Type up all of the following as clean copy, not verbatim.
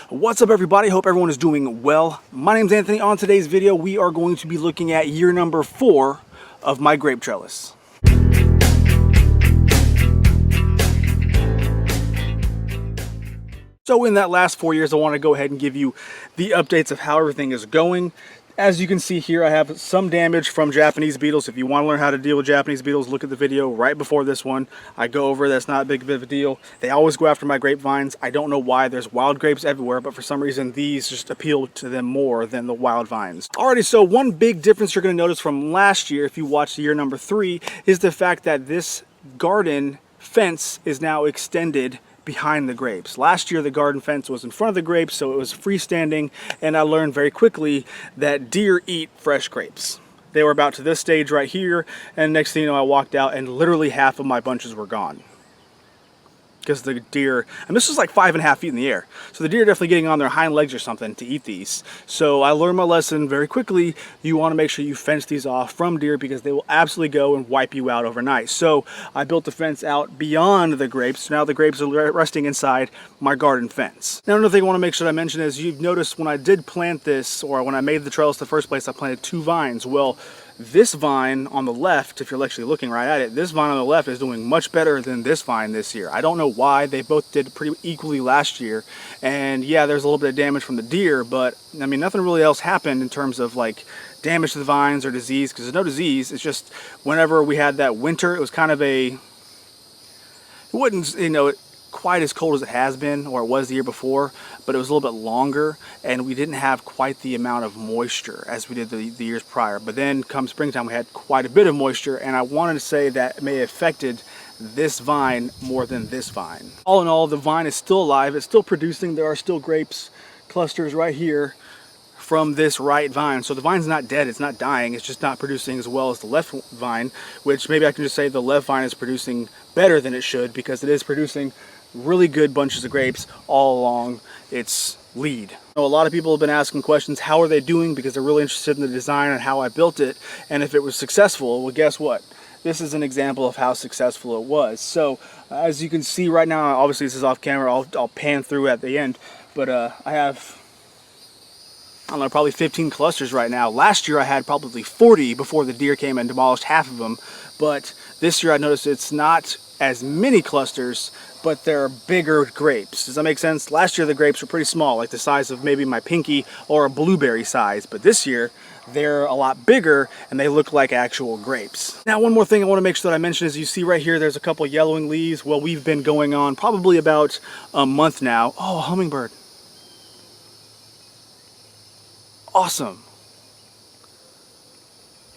What's up, everybody? Hope everyone is doing well. My name's Anthony. On today's video, we are going to be looking at year number 4 of my grape trellis. So in that last 4 years, I want to go ahead and give you the updates of how everything is going. As you can see here, I have some damage from Japanese beetles. If you want to learn how to deal with Japanese beetles, look at the video right before this one. I go over that's not a big of a deal. They always go after my grapevines. I don't know why. There's wild grapes everywhere, but for some reason these just appeal to them more than the wild vines. Alrighty, so one big difference you're going to notice from last year, if you watched year number 3, is the fact that this garden fence is now extended behind the grapes. Last year the garden fence was in front of the grapes, so it was freestanding, and I learned very quickly that deer eat fresh grapes. They were about to this stage right here, and next thing you know, I walked out and literally half of my bunches were gone. Because the deer, and this was like 5.5 feet in the air, so the deer are definitely getting on their hind legs or something to eat these. So I learned my lesson very quickly. You want to make sure you fence these off from deer because they will absolutely go and wipe you out overnight. So I built the fence out beyond the grapes. So now the grapes are resting inside my garden fence. Now another thing I want to make sure I mention is you've noticed when I did plant this, or when I made the trellis the first place, I planted 2 vines. Well, this vine on the left, if you're actually looking right at it, this vine on the left is doing much better than this vine this year. I don't know why. They both did pretty equally last year. And yeah, there's a little bit of damage from the deer, but I mean, nothing really else happened in terms of like damage to the vines or disease, because there's no disease. It's just whenever we had that winter, it was kind of it wasn't, you know, quite as cold as it has been, or it was the year before, but it was a little bit longer, and we didn't have quite the amount of moisture as we did the years prior. But then come springtime, we had quite a bit of moisture, and I wanted to say that it may have affected this vine more than this vine. All in all, the vine is still alive. It's still producing. There are still grapes clusters right here from this right vine. So the vine's not dead, it's not dying, it's just not producing as well as the left vine, which maybe I can just say the left vine is producing better than it should, because it is producing really good bunches of grapes all along its lead. A lot of people have been asking questions, how are they doing, because they're really interested in the design and how I built it, and if it was successful. Well, guess what? This is an example of how successful it was. So as you can see right now, obviously this is off camera, I'll pan through at the end, but I have, I don't know, probably 15 clusters right now. Last year I had probably 40 before the deer came and demolished half of them, but this year I noticed it's not as many clusters, but they're bigger grapes. Does that make sense? Last year the grapes were pretty small, like the size of maybe my pinky or a blueberry size, but this year they're a lot bigger and they look like actual grapes. Now, one more thing I want to make sure that I mention is you see right here there's a couple yellowing leaves. Well, we've been going on probably about a month now. Oh, a hummingbird. Awesome.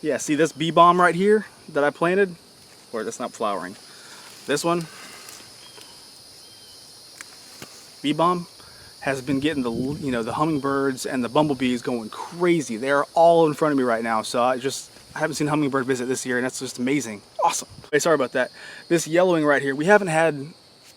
Yeah, see this bee balm right here that I planted? Or that's not flowering. This one, bee balm, has been getting the, you know, the hummingbirds and the bumblebees going crazy. They're all in front of me right now. So I haven't seen a hummingbird visit this year, and that's just amazing. Awesome. Hey, sorry about that. This yellowing right here, we haven't had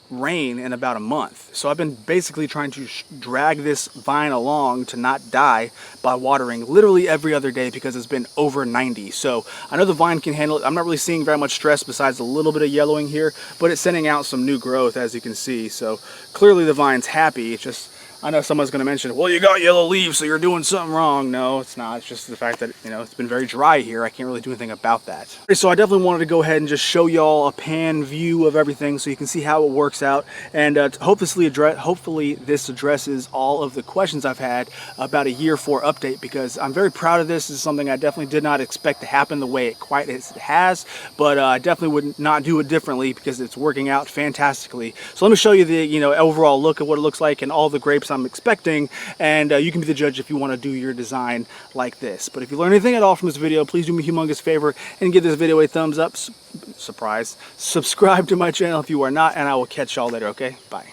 rain in about a month, so I've been basically trying to drag this vine along to not die by watering literally every other day, because it's been over 90. So I know the vine can handle it. I'm not really seeing very much stress besides a little bit of yellowing here, but it's sending out some new growth, as you can see. So clearly the vine's happy. It's just, I know someone's going to mention, well, you got yellow leaves, so you're doing something wrong. No, it's not. It's just the fact that, you know, it's been very dry here. I can't really do anything about that. So I definitely wanted to go ahead and just show y'all a pan view of everything so you can see how it works out. And hopefully this addresses all of the questions I've had about a year 4 update, because I'm very proud of this. This is something I definitely did not expect to happen the way it quite as it has, but I definitely would not do it differently because it's working out fantastically. So let me show you the, you know, overall look of what it looks like and all the grapes I'm expecting, and you can be the judge if you want to do your design like this. But if you learn anything at all from this video, please do me a humongous favor and give this video a thumbs up. Surprise. Subscribe to my channel if you are not, and I will catch y'all later, okay? Bye.